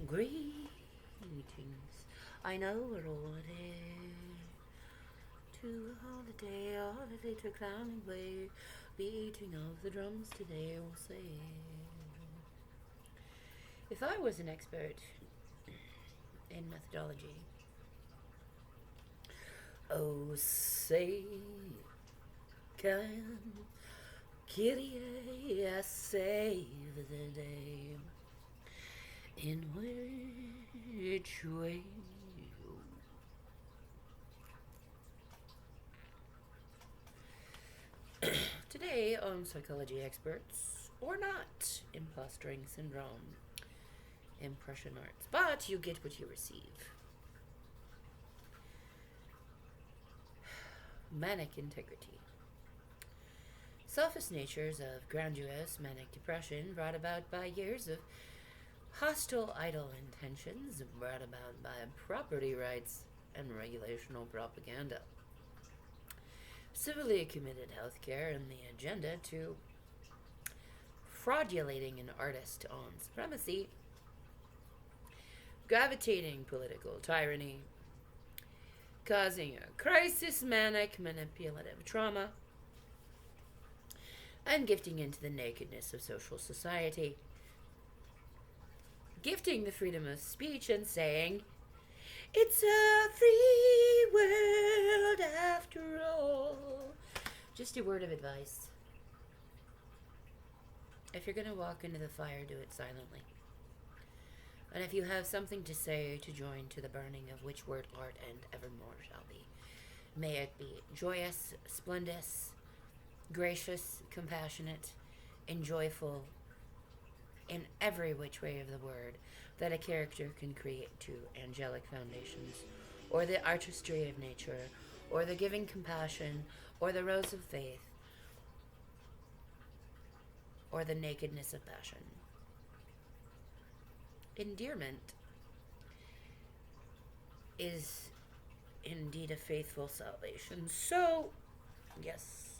Greetings. I know we're all here to a holiday to clowning way, beating of the drums today, we'll say. If I was an expert in methodology, oh say, can Kyrie save the day? In which way? Today on Psychology Experts, or not, impostering syndrome, impression arts, but you get what you receive. Manic integrity. Selfish natures of grandiose manic depression brought about by years of hostile idle intentions brought about by property rights and regulational propaganda. Civilly committed healthcare and the agenda to fraudulating an artist on supremacy, gravitating political tyranny, causing a crisis manic manipulative trauma, and gifting into the nakedness of social society. Gifting the freedom of speech and saying, it's a free world after all. Just a word of advice. If you're going to walk into the fire, do it silently. And if you have something to say, to join to the burning of which word art and evermore shall be. May it be joyous, splendid, gracious, compassionate, and joyful in every which way of the word that a character can create to angelic foundations, or the artistry of nature, or the giving compassion, or the rose of faith, or the nakedness of passion. Endearment is indeed a faithful salvation. So, yes,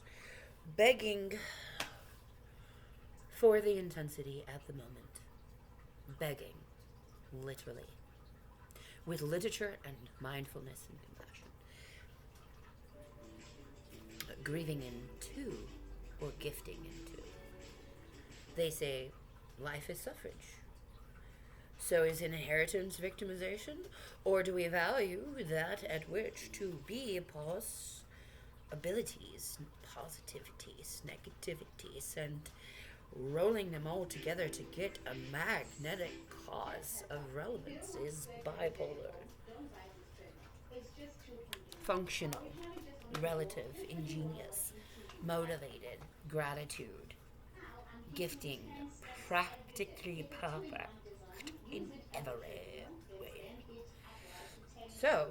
begging for the intensity at the moment. Begging, literally, with literature and mindfulness and compassion. Grieving into, or gifting into. They say life is suffrage. So is inheritance victimization? Or do we value that at which to be abilities, positivities, negativities, and rolling them all together to get a magnetic cause of relevance is bipolar, functional, relative, ingenious, motivated, gratitude, gifting, practically perfect in every way. So,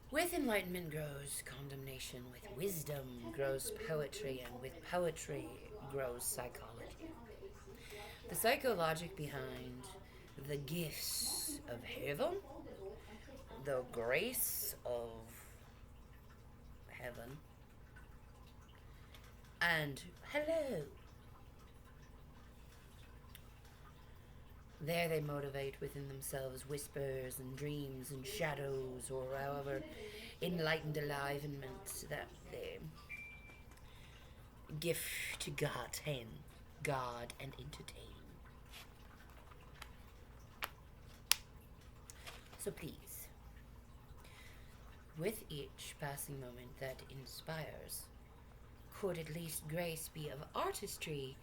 with enlightenment grows condemnation, with wisdom grows poetry, and with poetry grows psychology. The psychologic behind the gifts of heaven, the grace of heaven, and hello. There they motivate within themselves whispers and dreams and shadows, or however enlightened alivenment that they give to God and entertain. So please, with each passing moment that inspires, could at least grace be of artistry,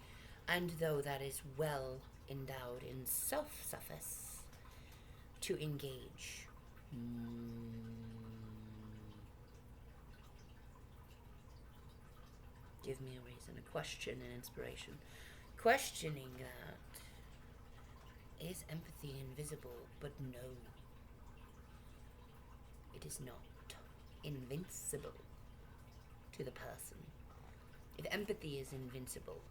and though that is well endowed in self-suffice, to engage. Give me a reason, a question, an inspiration. Questioning that. Is empathy invisible? But no. It is not invincible to the person. If empathy is invincible,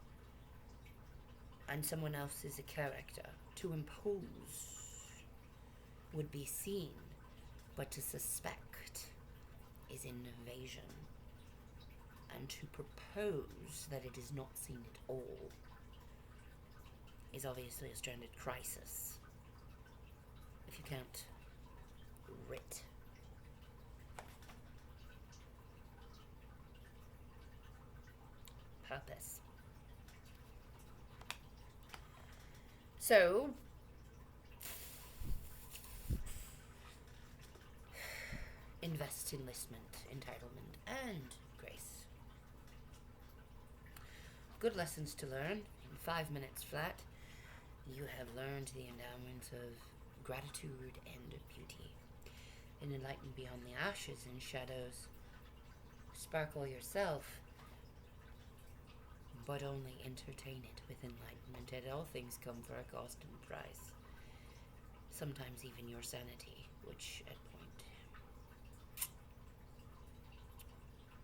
and someone else is a character, to impose would be seen, but to suspect is invasion, and to propose that it is not seen at all is obviously a stranded crisis. If you can't writ. Purpose. So, invest enlistment, entitlement, and grace. Good lessons to learn. In 5 minutes flat, you have learned the endowments of gratitude and beauty. And enlightened beyond the ashes and shadows. Sparkle yourself, but only entertain it with enlightenment. And all things come for a cost and price. Sometimes even your sanity, which at point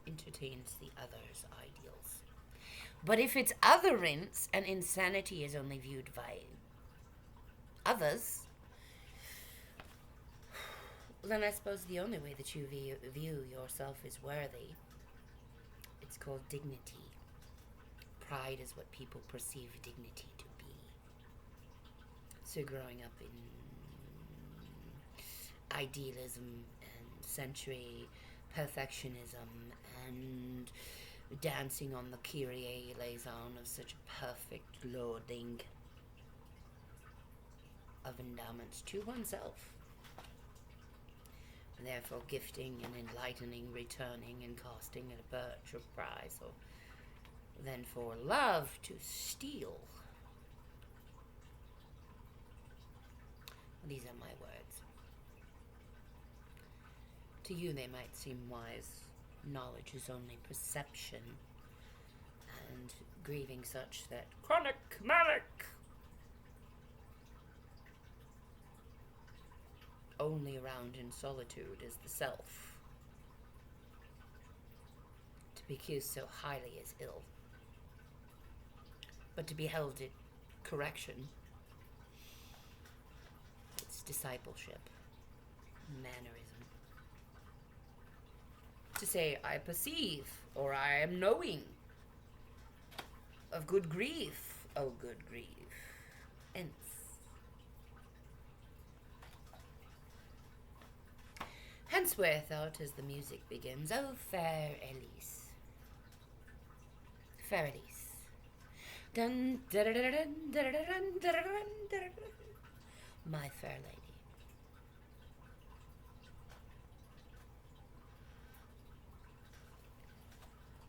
entertains the other's ideals. But if it's otherance and insanity is only viewed by others, then I suppose the only way that you view yourself is worthy. It's called dignity. Pride is what people perceive dignity to be. So growing up in idealism and century perfectionism and dancing on the Kyrie eleison of such a perfect loading of endowments to oneself. And therefore gifting and enlightening, returning and casting at a birch of prize, or then for love to steal. These are my words. To you they might seem wise. Knowledge is only perception, and grieving such that chronic manic only around in solitude is the self. To be accused so highly is ill, but to be held at correction, it's discipleship, mannerism. To say, I perceive, or I am knowing, of good grief, oh good grief, hence. Hence where thought as the music begins, oh fair Elise, fair Elise, dun, da, da, da, da, da, da, da, da, da, da, my fair lady.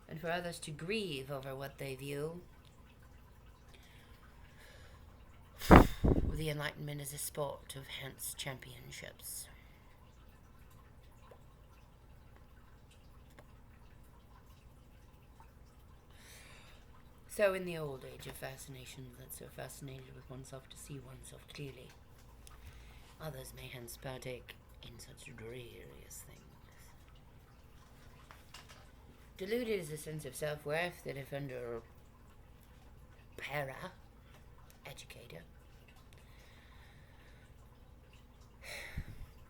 And for others to grieve over what they view. The Enlightenment is a sport of hence championships. So in the old age of fascination that so fascinated with oneself to see oneself clearly, others may hence partake in such drearious things. Deluded is a sense of self-worth that if under educator,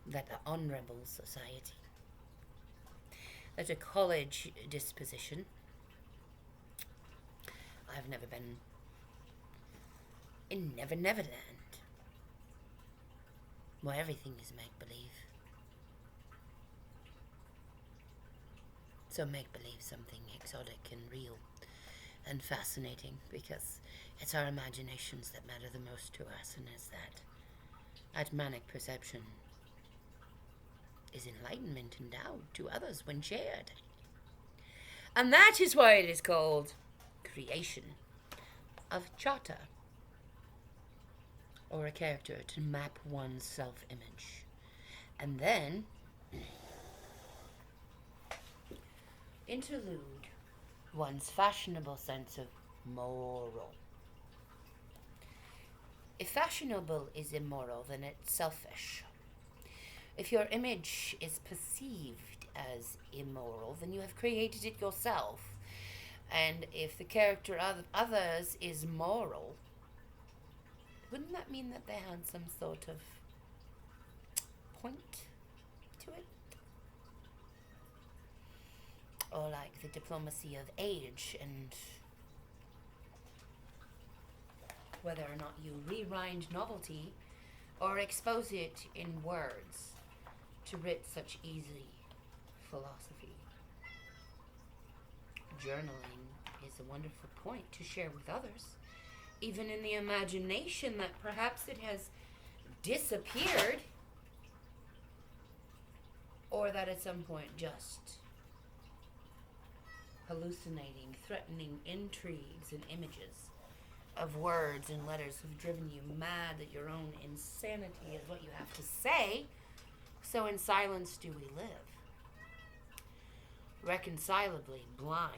that the honourable society, that a college disposition. I've never been in Neverland, where everything is make-believe. So make-believe something exotic and real and fascinating, because it's our imaginations that matter the most to us, and as that manic perception is enlightenment endowed to others when shared. And that is why it is called creation of charter, or a character to map one's self-image. And then interlude one's fashionable sense of moral. If fashionable is immoral, then it's selfish. If your image is perceived as immoral, then you have created it yourself. And if the character of others is moral, wouldn't that mean that they had some sort of point to it? Or like the diplomacy of age and whether or not you rewind novelty or expose it in words to writ such easy philosophy. Journaling is a wonderful point to share with others, even in the imagination that perhaps it has disappeared, or that at some point just hallucinating, threatening intrigues and images of words and letters have driven you mad that your own insanity is what you have to say, so in silence do we live, reconcilably blind,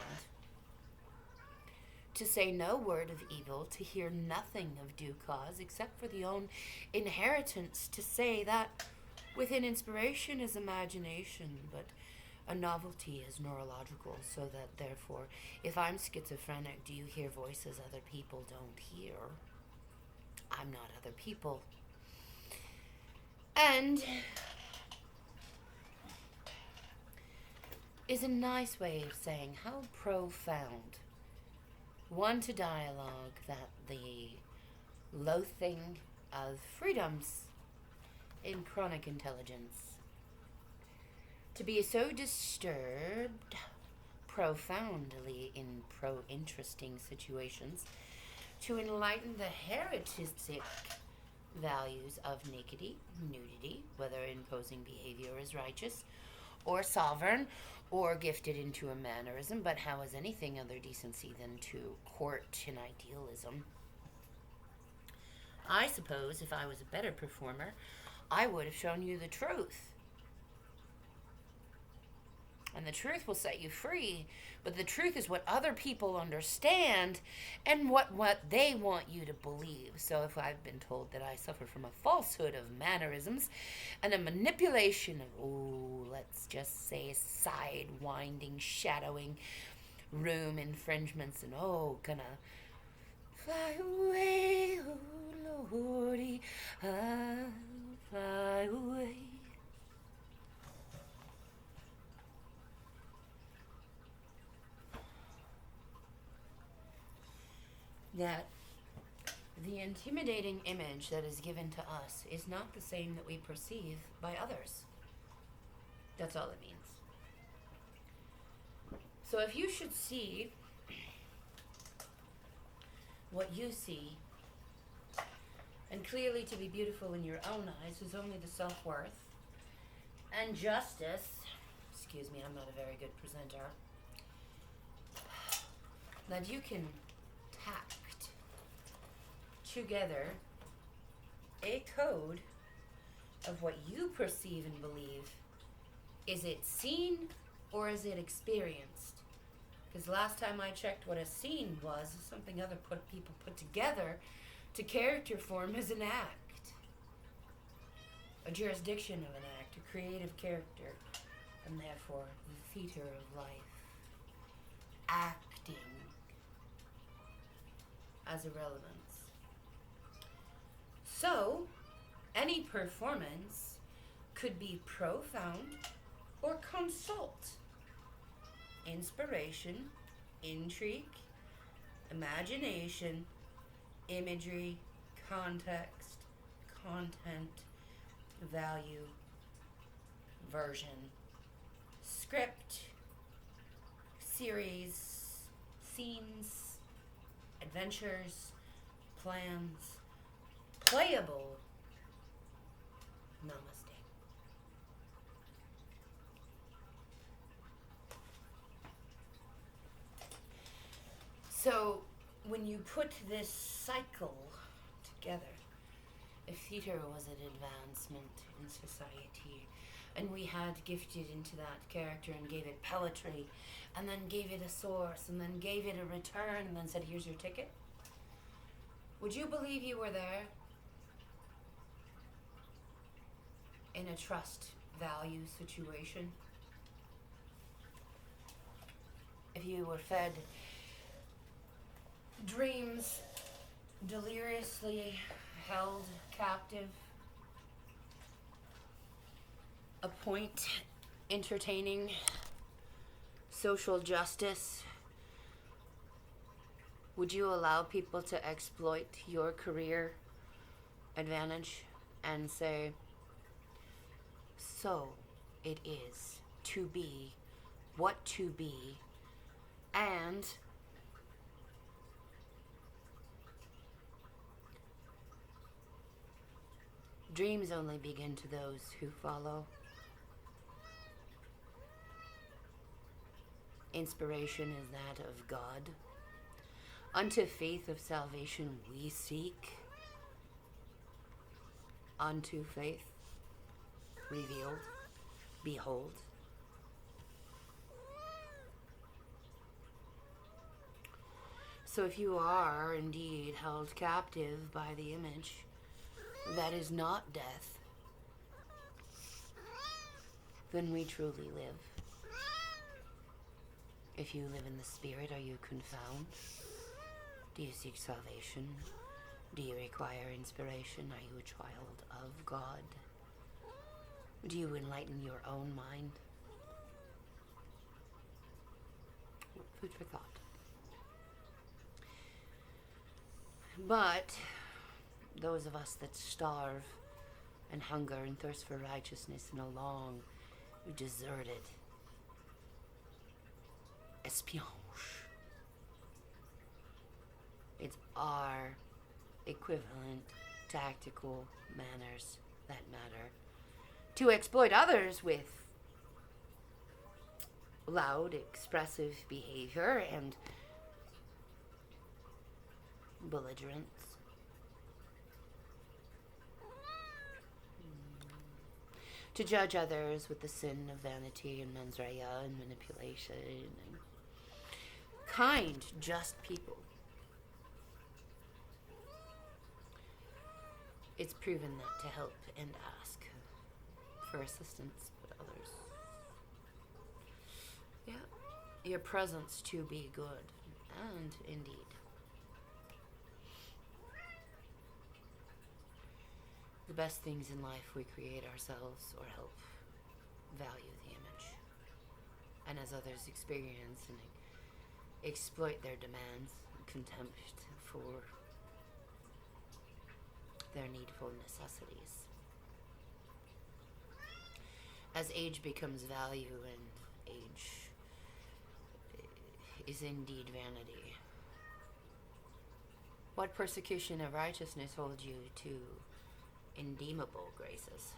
to say no word of evil, to hear nothing of due cause, except for the own inheritance, to say that within inspiration is imagination, but a novelty is neurological, so that therefore, if I'm schizophrenic, do you hear voices other people don't hear? I'm not other people. And is a nice way of saying how profound one to dialogue that the loathing of freedoms in chronic intelligence, to be so disturbed profoundly in pro-interesting situations, to enlighten the heretic values of nakedity, nudity, whether imposing behavior is righteous or sovereign or gifted into a mannerism, but how is anything other decency than to court an idealism? I suppose if I was a better performer, I would have shown you the truth. And the truth will set you free, but the truth is what other people understand and what they want you to believe. So if I've been told that I suffer from a falsehood of mannerisms and a manipulation of, let's just say side-winding, shadowing, room infringements, and gonna fly away, oh Lordy, I'll fly away. That the intimidating image that is given to us is not the same that we perceive by others. That's all it means. So if you should see what you see, and clearly to be beautiful in your own eyes is only the self-worth and justice, excuse me, I'm not a very good presenter, that you can tact together a code of what you perceive and believe. Is it seen or is it experienced? Because last time I checked, what a scene was something other people put together to character form as an act, a jurisdiction of an act, a creative character, and therefore the theater of life, acting as a relevance. So, any performance could be profound or consult. Inspiration, intrigue, imagination, imagery, context, content, value, version, script, series, scenes, adventures, plans, playable. Namaste. So, when you put this cycle together, if theater was an advancement in society, and we had gifted into that character and gave it poetry, and then gave it a source, and then gave it a return, and then said, here's your ticket, would you believe you were there in a trust value situation? If you were fed dreams deliriously held captive, a point entertaining social justice Would you allow people to exploit your career advantage and say, so it is to be what to be, and dreams only begin to those who follow. Inspiration is that of God. Unto faith of salvation we seek. Unto faith revealed, behold. So if you are indeed held captive by the image that is not death, then we truly live. If you live in the spirit, are you confound? Do you seek salvation? Do you require inspiration? Are you a child of God? Do you enlighten your own mind? Food for thought. But those of us that starve and hunger and thirst for righteousness in a long, deserted espionage, it's our equivalent tactical manners that matter. To exploit others with loud, expressive behavior and belligerence. To judge others with the sin of vanity and mens rea and manipulation and kind, just people. It's proven that to help and ask for assistance, but others. Yeah, your presence to be good, and indeed. The best things in life we create ourselves or help value the image. And as others experience and exploit their demands and contempt for their needful necessities. As age becomes value and age is indeed vanity, what persecution of righteousness holds you to indeemable graces?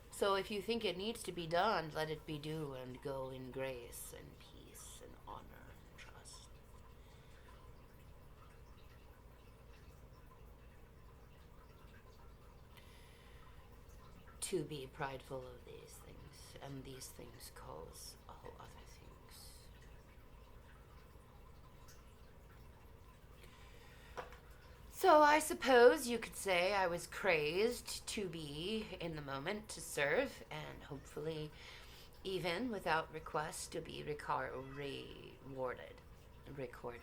So if you think it needs to be done, let it be do and go in grace and peace and honor and trust. To be prideful of these things, and these things cause all other things. So I suppose you could say I was crazed to be in the moment to serve, and hopefully even without request to be rewarded. Recording.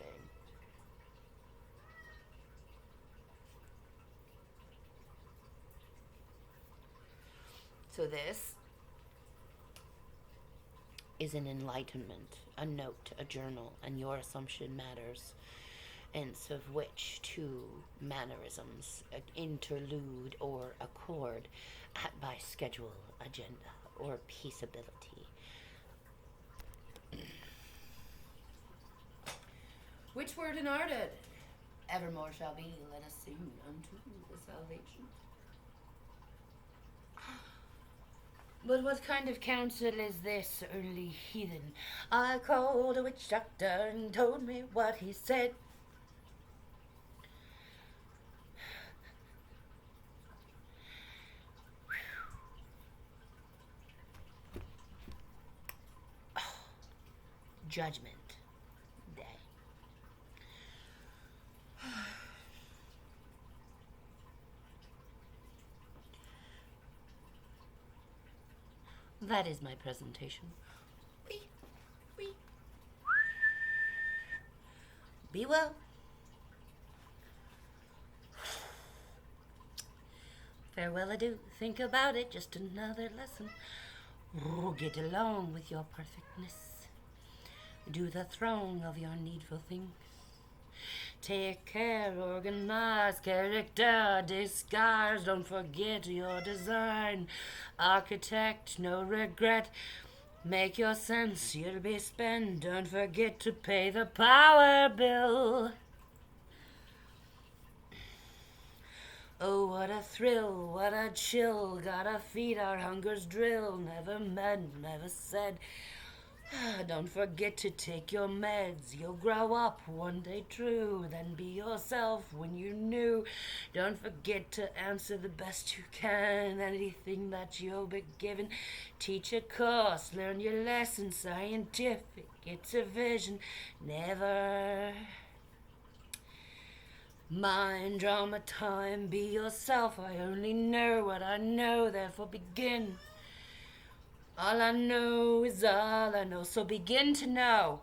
So this is an enlightenment, a note, a journal, and your assumption matters, ends of which two mannerisms, interlude or accord, at by schedule, agenda, or peaceability. Which word enarted? Evermore shall be, let us sing unto the salvation. But what kind of counsel is this, early heathen? I called a witch doctor and told me what he said. Oh, Judgment Day. That is my presentation. Be well. Farewell, adieu. Think about it. Just another lesson. Oh, get along with your perfectness. Do the throng of your needful things. Take care, organize, character, disguise. Don't forget your design. Architect, no regret. Make your sense, you'll be spent. Don't forget to pay the power bill. Oh, what a thrill, what a chill. Gotta feed our hunger's drill. Never meant, never said. Don't forget to take your meds. You'll grow up one day true. Then be yourself when you're new. Don't forget to answer the best you can. Anything that you'll be given. Teach a course, learn your lesson. Scientific, it's a vision. Never mind drama time. Be yourself. I only know what I know, therefore begin. All I know is all I know, so begin to know.